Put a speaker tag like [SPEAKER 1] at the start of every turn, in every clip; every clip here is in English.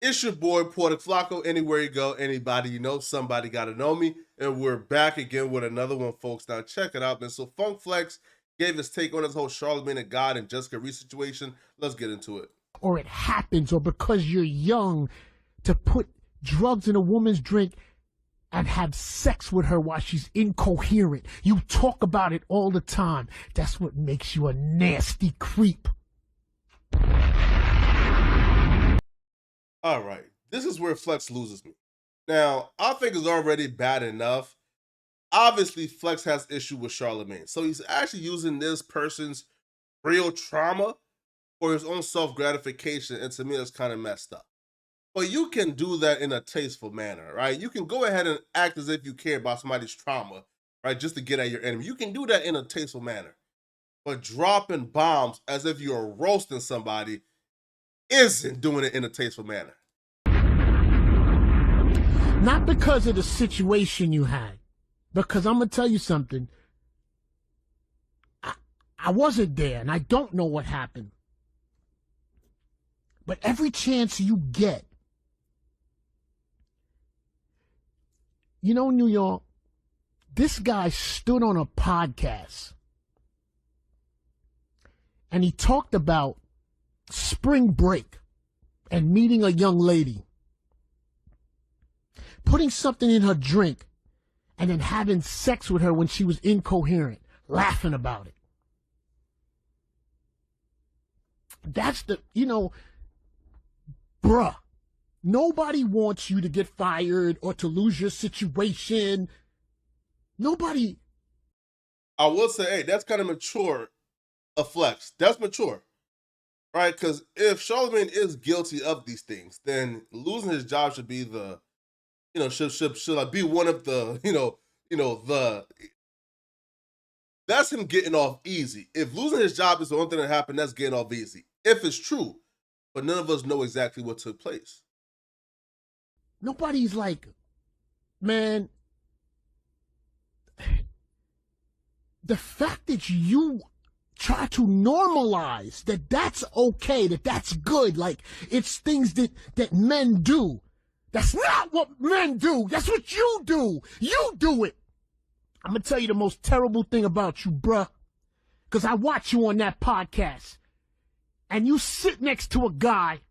[SPEAKER 1] It's your boy, Porter Flakko. Anywhere you go, anybody you know, somebody got to know me. And we're back again with another one, folks. Now, check it out, man. So, Funk Flex gave his take on this whole Charlamagne Tha God and Jessica Reid situation. Let's get into it.
[SPEAKER 2] Or it happens, or because you're young, to put drugs in a woman's drink and have sex with her while she's incoherent. You talk about it all the time. That's what makes you a nasty creep.
[SPEAKER 1] All right, this is where Flex loses me. Now, I think it's already bad enough. Obviously, Flex has issue with Charlemagne, so he's actually using this person's real trauma for his own self-gratification, and to me, that's kind of messed up. But you can do that in a tasteful manner, right? You can go ahead and act as if you care about somebody's trauma, right, just to get at your enemy. You can do that in a tasteful manner. But dropping bombs as if you're roasting somebody isn't doing it in a tasteful manner.
[SPEAKER 2] Not because of the situation you had. Because I'm going to tell you something. I wasn't there, and I don't know what happened. But every chance you get, you know, New York, this guy stood on a podcast and he talked about spring break and meeting a young lady, putting something in her drink, and then having sex with her when she was incoherent, laughing about it. That's the, you know, bruh, nobody wants you to get fired or to lose your situation. Nobody.
[SPEAKER 1] I will say, hey, that's kind of mature, a Flex. That's mature, right? Because if Charlemagne is guilty of these things, then losing his job should be the, you know, should be one of the, that's him getting off easy. If losing his job is the only thing that happened, that's getting off easy. If it's true, but none of us know exactly what took place.
[SPEAKER 2] Nobody's like, man, the fact that you try to normalize that that's okay, that that's good, like it's things that men do. That's not what men do. That's what you do. You do it. I'm going to tell you the most terrible thing about you, bruh. Because I watch you on that podcast. And you sit next to a guy.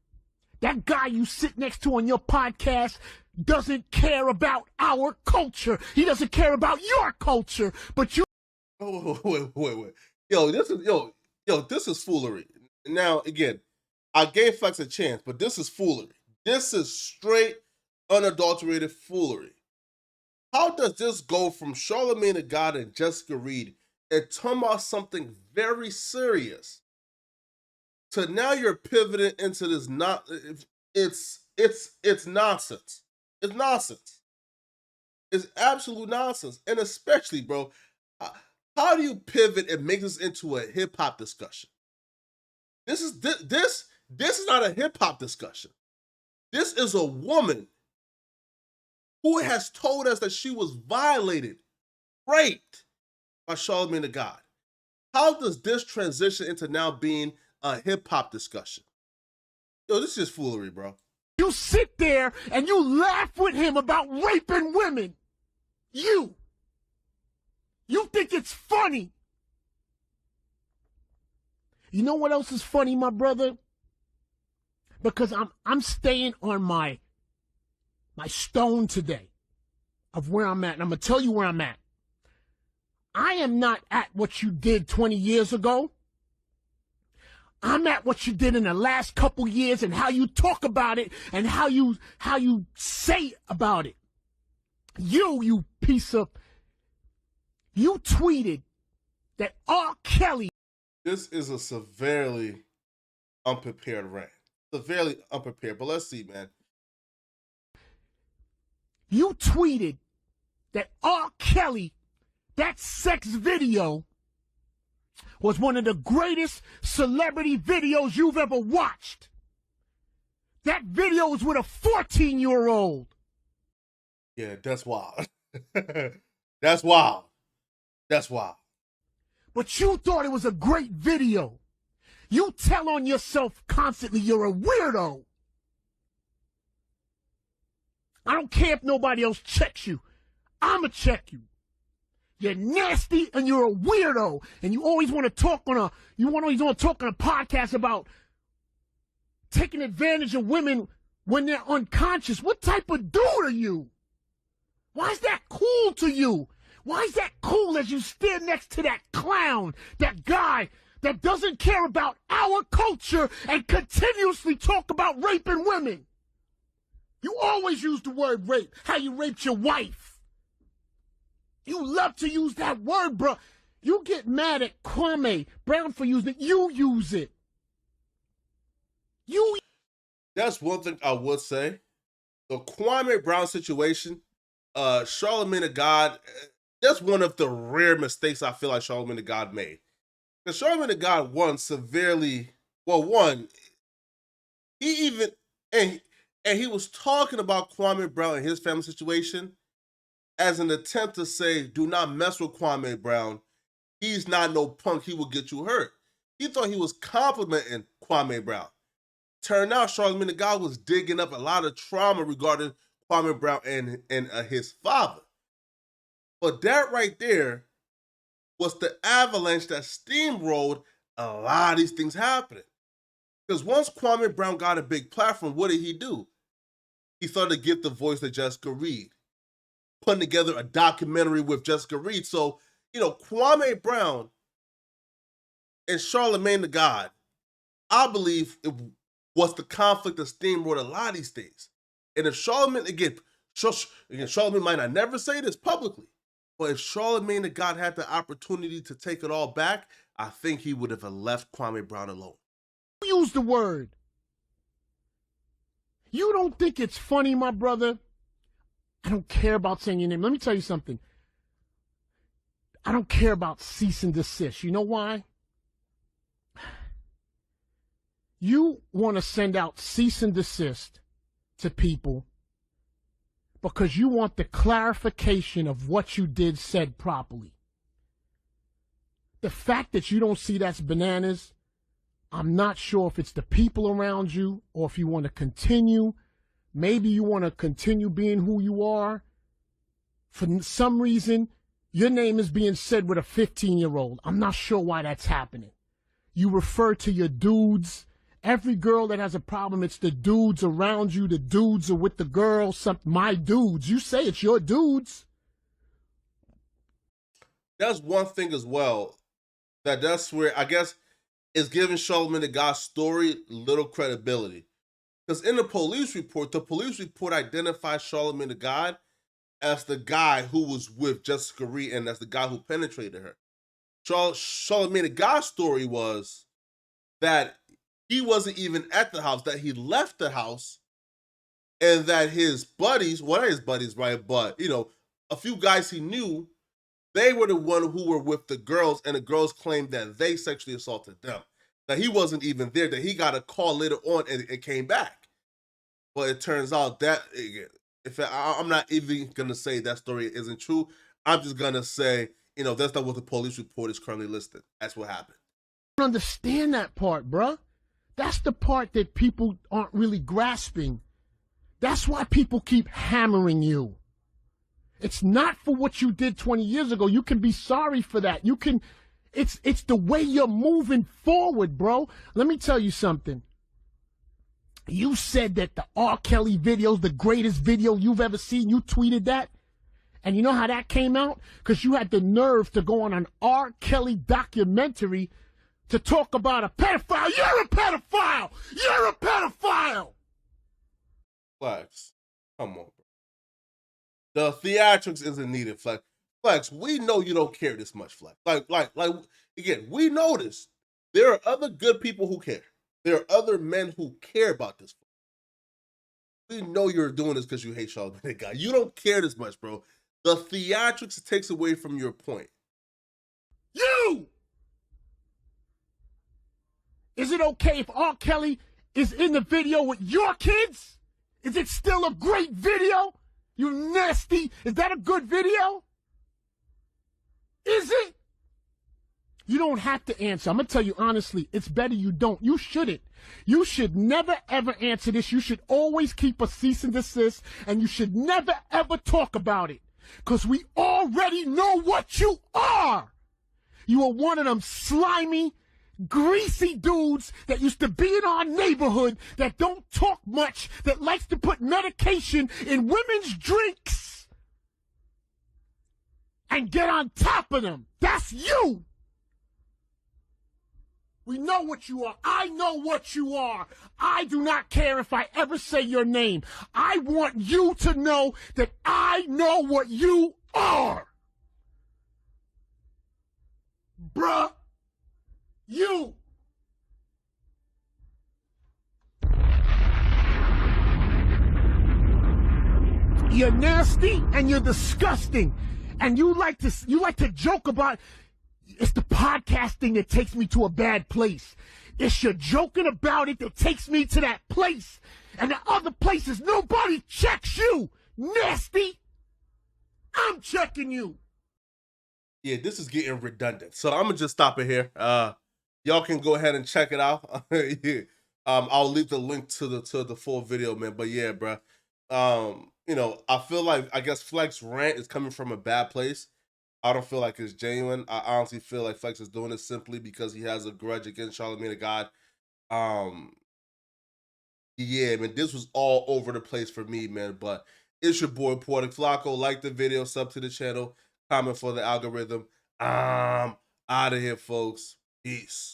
[SPEAKER 2] That guy you sit next to on your podcast doesn't care about our culture. He doesn't care about your culture. But you...
[SPEAKER 1] Oh, wait. This is foolery. Now, again, I gave Flex a chance, but this is foolery. This is straight, unadulterated foolery. How does this go from Charlamagne Tha God and Jessica Reid and talking about something very serious to now you're pivoting into this? It's nonsense. It's nonsense. It's absolute nonsense. And especially, bro, how do you pivot and make this into a hip hop discussion? This is not a hip hop discussion. This is a woman who has told us that she was violated, raped by Charlamagne Tha God. How does this transition into now being a hip-hop discussion? Yo, this is foolery, bro.
[SPEAKER 2] You sit there and you laugh with him about raping women. You think it's funny. You know what else is funny, my brother? Because I'm staying on my stone today of where I'm at. And I'm going to tell you where I'm at. I am not at what you did 20 years ago. I'm at what you did in the last couple years and how you talk about it and how you say about it. You piece of... You tweeted that R. Kelly...
[SPEAKER 1] This is a severely unprepared rant. Severely unprepared. But let's see, man.
[SPEAKER 2] You tweeted that R. Kelly, that sex video, was one of the greatest celebrity videos you've ever watched. That video was with a 14-year-old.
[SPEAKER 1] Yeah, that's wild. That's wild. That's wild.
[SPEAKER 2] But you thought it was a great video. You tell on yourself constantly you're a weirdo. I don't care if nobody else checks you. I'ma check you. You're nasty and you're a weirdo, and you always want to talk on a podcast about taking advantage of women when they're unconscious. What type of dude are you? Why is that cool to you? Why is that cool as you stand next to that clown, that guy that doesn't care about our culture and continuously talk about raping women? You always use the word rape, how you raped your wife. You love to use that word, bro. You get mad at Kwame Brown for using it. You use it.
[SPEAKER 1] That's one thing I would say. The Kwame Brown situation, Charlamagne Tha God, that's one of the rare mistakes I feel like Charlamagne Tha God made. Because Charlamagne Tha God he even, and he was talking about Kwame Brown and his family situation as an attempt to say, do not mess with Kwame Brown. He's not no punk. He will get you hurt. He thought he was complimenting Kwame Brown. Turned out Charlamagne Tha God was digging up a lot of trauma regarding Kwame Brown and his father. But that right there was the avalanche that steamrolled a lot of these things happening. Because once Kwame Brown got a big platform, what did he do? He started to give the voice to Jessica Reid, putting together a documentary with Jessica Reid. So, Kwame Brown and Charlamagne Tha God, I believe it was the conflict that steamrolled a lot of these things. And if Charlamagne might not never say this publicly, but if Charlamagne Tha God had the opportunity to take it all back, I think he would have left Kwame Brown alone.
[SPEAKER 2] Use the word. You don't think it's funny, my brother? I don't care about saying your name. Let me tell you something. I don't care about cease and desist. You know why? You want to send out cease and desist to people because you want the clarification of what you did said properly. The fact that you don't see that's bananas, I'm not sure if it's the people around you or if you want to continue. Maybe you want to continue being who you are. For some reason, your name is being said with a 15-year-old. I'm not sure why that's happening. You refer to your dudes. Every girl that has a problem, it's the dudes around you. The dudes are with the girls. My dudes. You say it's your dudes.
[SPEAKER 1] That's one thing as well. That's where I guess it's giving Charlamagne Tha God's story little credibility. Because in the police report identifies Charlamagne Tha God as the guy who was with Jessica Reid and as the guy who penetrated her. Charlamagne Tha God's story was that he wasn't even at the house, that he left the house, and that his buddies, not his buddies, right, but, a few guys he knew, they were the one who were with the girls, and the girls claimed that they sexually assaulted them. That he wasn't even there, that he got a call later on and it came back. But it turns out that, I'm not even going to say that story isn't true. I'm just going to say, that's not what the police report is currently listed. That's what happened.
[SPEAKER 2] I don't understand that part, bruh. That's the part that people aren't really grasping. That's why people keep hammering you. It's not for what you did 20 years ago. You can be sorry for that. It's the way you're moving forward, bro. Let me tell you something. You said that the R. Kelly video is the greatest video you've ever seen. You tweeted that. And you know how that came out? Because you had the nerve to go on an R. Kelly documentary to talk about a pedophile. You're a pedophile! You're a pedophile!
[SPEAKER 1] Flex, come on, bro. The theatrics isn't needed, Flex. Flex, we know you don't care this much, Flex. Like, again, we know this. There are other good people who care. There are other men who care about this. We know you're doing this because you hate Charlamagne Tha God. You don't care this much, bro. The theatrics takes away from your point.
[SPEAKER 2] You! Is it okay if R. Kelly is in the video with your kids? Is it still a great video? You nasty. Is that a good video? Is it? You don't have to answer. I'm going to tell you honestly, it's better you don't. You shouldn't. You should never, ever answer this. You should always keep a cease and desist, and you should never, ever talk about it. Because we already know what you are. You are one of them slimy, greasy dudes that used to be in our neighborhood that don't talk much, that likes to put medication in women's drinks and get on top of them. That's you. We know what you are. I know what you are. I do not care if I ever say your name. I want you to know that I know what you are. Bruh, you. You're nasty and you're disgusting. And you like to joke about. It's the podcasting that takes me to a bad place. It's your joking about it that takes me to that place. And the other places, nobody checks you. Nasty. I'm checking you.
[SPEAKER 1] Yeah, this is getting redundant. So I'm gonna just stop it here. Y'all can go ahead and check it out. Yeah. I'll leave the link to the full video, man. But yeah, bro. You know, I feel like I guess Flex rant is coming from a bad place. I don't feel like it's genuine. I honestly feel like Flex is doing it simply because he has a grudge against Charlamagne Tha God. Yeah, man, this was all over the place for me, man. But it's your boy Portic Flakko. Like the video, sub to the channel, comment for the algorithm. Out of here, folks. Peace.